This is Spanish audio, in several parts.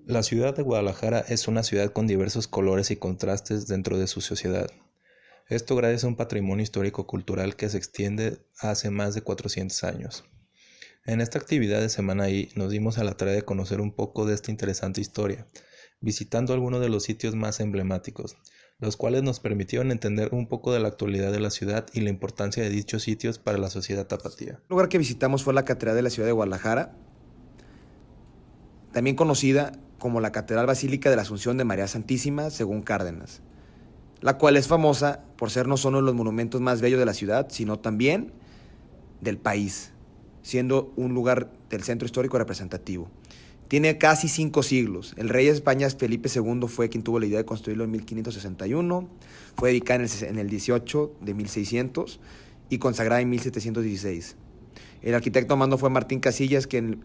La ciudad de Guadalajara es una ciudad con diversos colores y contrastes dentro de su sociedad. Esto gracias a un patrimonio histórico-cultural que se extiende hace más de 400 años. En esta actividad de Semana I nos dimos a la tarea de conocer un poco de esta interesante historia, visitando algunos de los sitios más emblemáticos, los cuales nos permitieron entender un poco de la actualidad de la ciudad y la importancia de dichos sitios para la sociedad tapatía. El lugar que visitamos fue la Catedral de la ciudad de Guadalajara, también conocida como la Catedral Basílica de la Asunción de María Santísima, según Cárdenas, la cual es famosa por ser no solo de los monumentos más bellos de la ciudad, sino también del país, siendo un lugar del centro histórico representativo. Tiene casi 5 siglos. El rey de España, Felipe II, fue quien tuvo la idea de construirlo en 1561. Fue dedicada en el 18 de 1600 y consagrada en 1716. El arquitecto mando fue Martín Casillas, quien,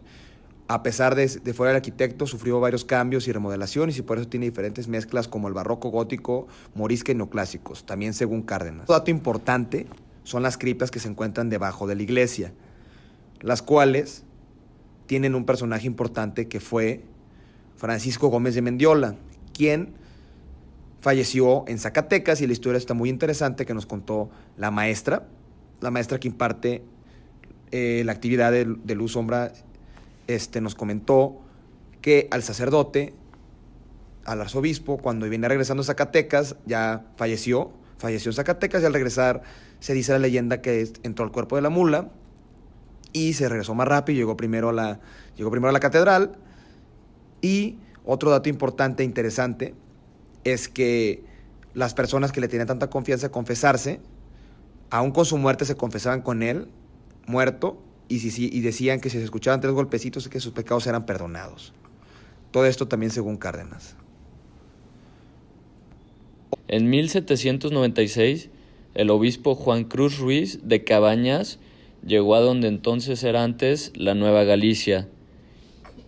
a pesar de fuera el arquitecto, sufrió varios cambios y remodelaciones y por eso tiene diferentes mezclas como el barroco, gótico, morisca y neoclásicos, también según Cárdenas. Un dato importante son las criptas que se encuentran debajo de la iglesia, las cuales tienen un personaje importante que fue Francisco Gómez de Mendiola, quien falleció en Zacatecas, y la historia está muy interesante que nos contó la maestra que imparte la actividad de Luz Sombra. Nos comentó que al sacerdote, al arzobispo, cuando viene regresando a Zacatecas, ya falleció en Zacatecas, y al regresar se dice la leyenda que entró al cuerpo de la mula y se regresó más rápido, llegó primero a la catedral. Y otro dato importante e interesante es que las personas que le tenían tanta confianza a confesarse, aún con su muerte se confesaban con él, muerto, y decían que si se escuchaban 3 golpecitos que sus pecados eran perdonados. Todo esto también según Cárdenas. En 1796, el obispo Juan Cruz Ruiz de Cabañas llegó a donde entonces era antes la Nueva Galicia,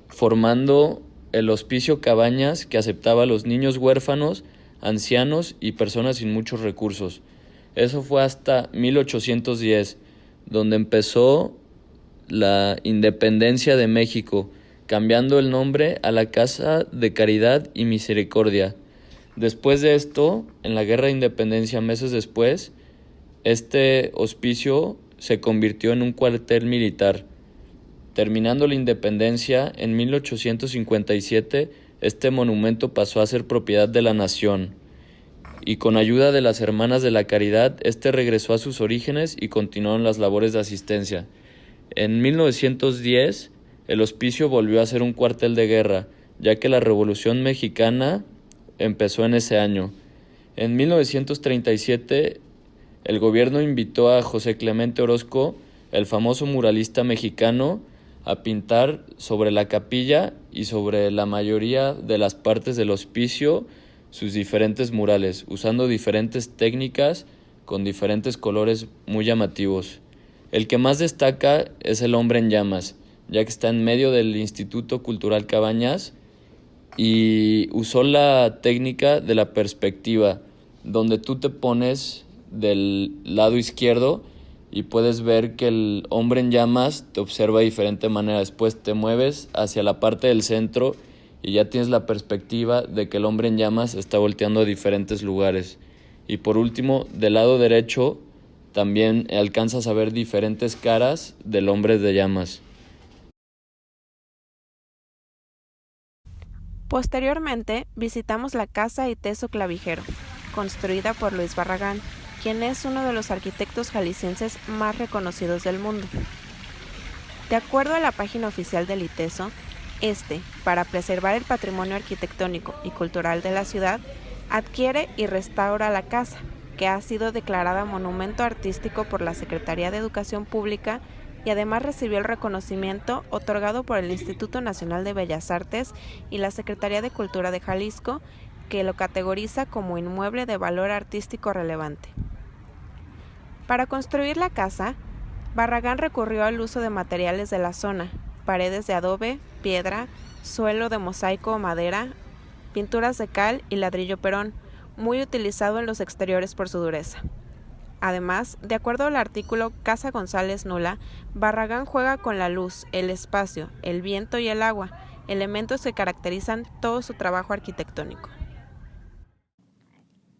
formando el Hospicio Cabañas, que aceptaba a los niños huérfanos, ancianos y personas sin muchos recursos. Eso fue hasta 1810, donde empezó la independencia de México, cambiando el nombre a la Casa de Caridad y Misericordia. Después de esto, en la Guerra de Independencia, meses después, este hospicio se convirtió en un cuartel militar. Terminando la independencia, en 1857, este monumento pasó a ser propiedad de la nación, y con ayuda de las Hermanas de la Caridad, este regresó a sus orígenes y continuaron las labores de asistencia. En 1910, el hospicio volvió a ser un cuartel de guerra, ya que la Revolución Mexicana empezó en ese año. En 1937, el gobierno invitó a José Clemente Orozco, el famoso muralista mexicano, a pintar sobre la capilla y sobre la mayoría de las partes del hospicio sus diferentes murales, usando diferentes técnicas con diferentes colores muy llamativos. El que más destaca es el hombre en llamas, ya que está en medio del Instituto Cultural Cabañas, y usó la técnica de la perspectiva, donde tú te pones del lado izquierdo y puedes ver que el hombre en llamas te observa de diferente manera. Después te mueves hacia la parte del centro y ya tienes la perspectiva de que el hombre en llamas está volteando a diferentes lugares. Y por último, del lado derecho también alcanzas a ver diferentes caras del hombre de llamas. Posteriormente, visitamos la Casa Iteso Clavijero, construida por Luis Barragán, quien es uno de los arquitectos jaliscienses más reconocidos del mundo. De acuerdo a la página oficial del Iteso, para preservar el patrimonio arquitectónico y cultural de la ciudad, adquiere y restaura la casa, que ha sido declarada Monumento Artístico por la Secretaría de Educación Pública, y además recibió el reconocimiento otorgado por el Instituto Nacional de Bellas Artes y la Secretaría de Cultura de Jalisco, que lo categoriza como inmueble de valor artístico relevante. Para construir la casa, Barragán recurrió al uso de materiales de la zona: paredes de adobe, piedra, suelo de mosaico o madera, pinturas de cal y ladrillo perón, muy utilizado en los exteriores por su dureza. Además, de acuerdo al artículo Casa González Nula, Barragán juega con la luz, el espacio, el viento y el agua, elementos que caracterizan todo su trabajo arquitectónico.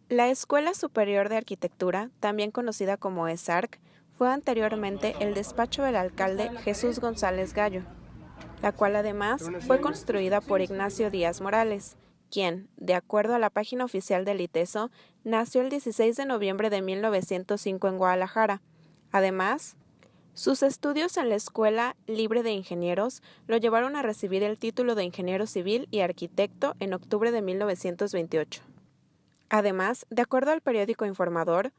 La Escuela Superior de Arquitectura, también conocida como ESARC, fue anteriormente el despacho del alcalde Jesús González Gallo, la cual además fue construida por Ignacio Díaz Morales, quien, de acuerdo a la página oficial del ITESO, nació el 16 de noviembre de 1905 en Guadalajara. Además, sus estudios en la Escuela Libre de Ingenieros lo llevaron a recibir el título de ingeniero civil y arquitecto en octubre de 1928. Además, de acuerdo al periódico Informador,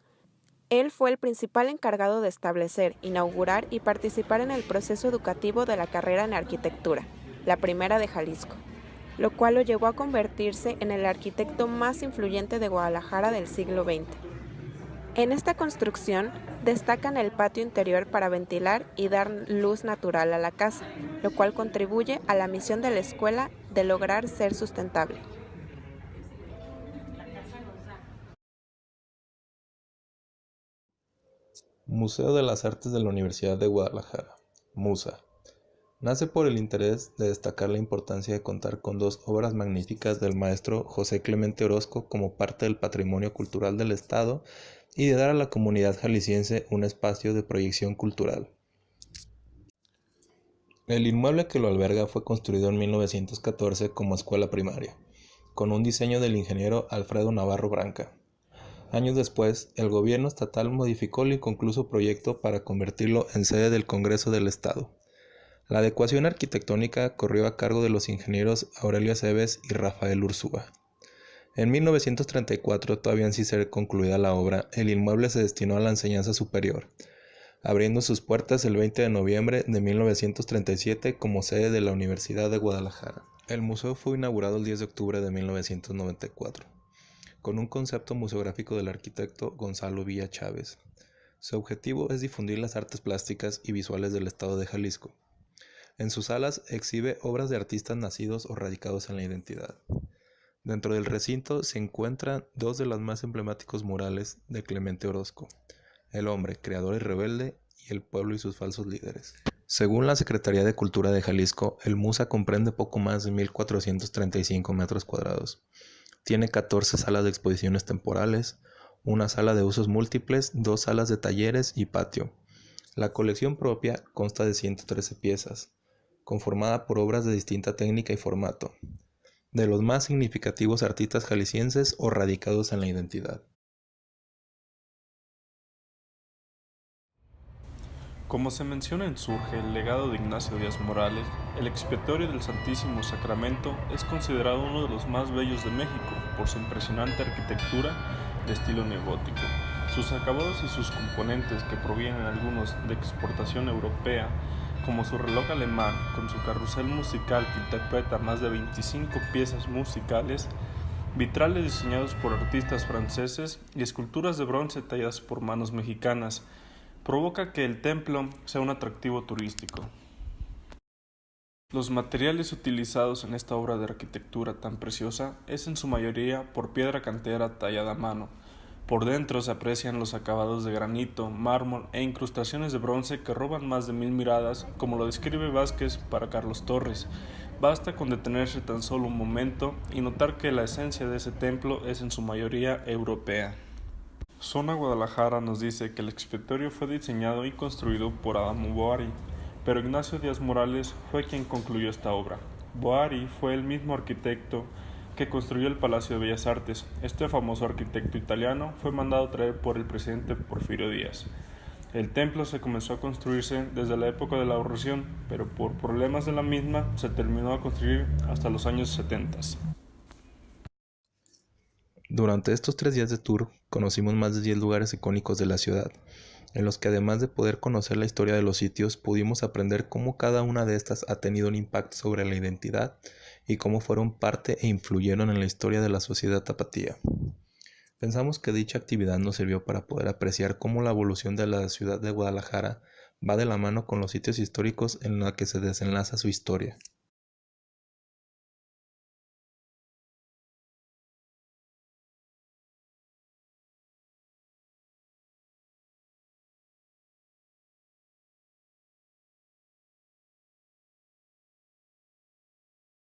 él fue el principal encargado de establecer, inaugurar y participar en el proceso educativo de la carrera en arquitectura, la primera de Jalisco, lo cual lo llevó a convertirse en el arquitecto más influyente de Guadalajara del siglo XX. En esta construcción destacan el patio interior para ventilar y dar luz natural a la casa, lo cual contribuye a la misión de la escuela de lograr ser sustentable. Museo de las Artes de la Universidad de Guadalajara, MUSA. Nace por el interés de destacar la importancia de contar con dos obras magníficas del maestro José Clemente Orozco como parte del patrimonio cultural del Estado y de dar a la comunidad jalisciense un espacio de proyección cultural. El inmueble que lo alberga fue construido en 1914 como escuela primaria, con un diseño del ingeniero Alfredo Navarro Branca. Años después, el gobierno estatal modificó el inconcluso proyecto para convertirlo en sede del Congreso del Estado. La adecuación arquitectónica corrió a cargo de los ingenieros Aurelio Aceves y Rafael Ursúa. En 1934, todavía sin ser concluida la obra, el inmueble se destinó a la enseñanza superior, abriendo sus puertas el 20 de noviembre de 1937 como sede de la Universidad de Guadalajara. El museo fue inaugurado el 10 de octubre de 1994. Con un concepto museográfico del arquitecto Gonzalo Villa Chávez. Su objetivo es difundir las artes plásticas y visuales del estado de Jalisco. En sus salas exhibe obras de artistas nacidos o radicados en la identidad. Dentro del recinto se encuentran dos de los más emblemáticos murales de Clemente Orozco, El hombre, creador y rebelde, y El pueblo y sus falsos líderes. Según la Secretaría de Cultura de Jalisco, el MUSA comprende poco más de 1,435 metros cuadrados. Tiene 14 salas de exposiciones temporales, una sala de usos múltiples, 2 salas de talleres y patio. La colección propia consta de 113 piezas, conformada por obras de distinta técnica y formato, de los más significativos artistas jaliscienses o radicados en la identidad. Como se menciona en Surge, el legado de Ignacio Díaz Morales, el expiatorio del Santísimo Sacramento es considerado uno de los más bellos de México por su impresionante arquitectura de estilo neogótico. Sus acabados y sus componentes, que provienen algunos de exportación europea, como su reloj alemán con su carrusel musical que interpreta más de 25 piezas musicales, vitrales diseñados por artistas franceses y esculturas de bronce talladas por manos mexicanas, provoca que el templo sea un atractivo turístico. Los materiales utilizados en esta obra de arquitectura tan preciosa es en su mayoría por piedra cantera tallada a mano. Por dentro se aprecian los acabados de granito, mármol e incrustaciones de bronce que roban más de 1000 miradas, como lo describe Vázquez para Carlos Torres. Basta con detenerse tan solo un momento y notar que la esencia de ese templo es en su mayoría europea. Zona Guadalajara nos dice que el expiatorio fue diseñado y construido por Adamo Boari, pero Ignacio Díaz Morales fue quien concluyó esta obra. Boari fue el mismo arquitecto que construyó el Palacio de Bellas Artes. Este famoso arquitecto italiano fue mandado traer por el presidente Porfirio Díaz. El templo se comenzó a construirse desde la época de la Revolución, pero por problemas de la misma se terminó a construir hasta los años 70. Durante estos 3 días de tour, conocimos más de 10 lugares icónicos de la ciudad, en los que además de poder conocer la historia de los sitios, pudimos aprender cómo cada una de estas ha tenido un impacto sobre la identidad y cómo fueron parte e influyeron en la historia de la sociedad tapatía. Pensamos que dicha actividad nos sirvió para poder apreciar cómo la evolución de la ciudad de Guadalajara va de la mano con los sitios históricos en los que se desenlaza su historia.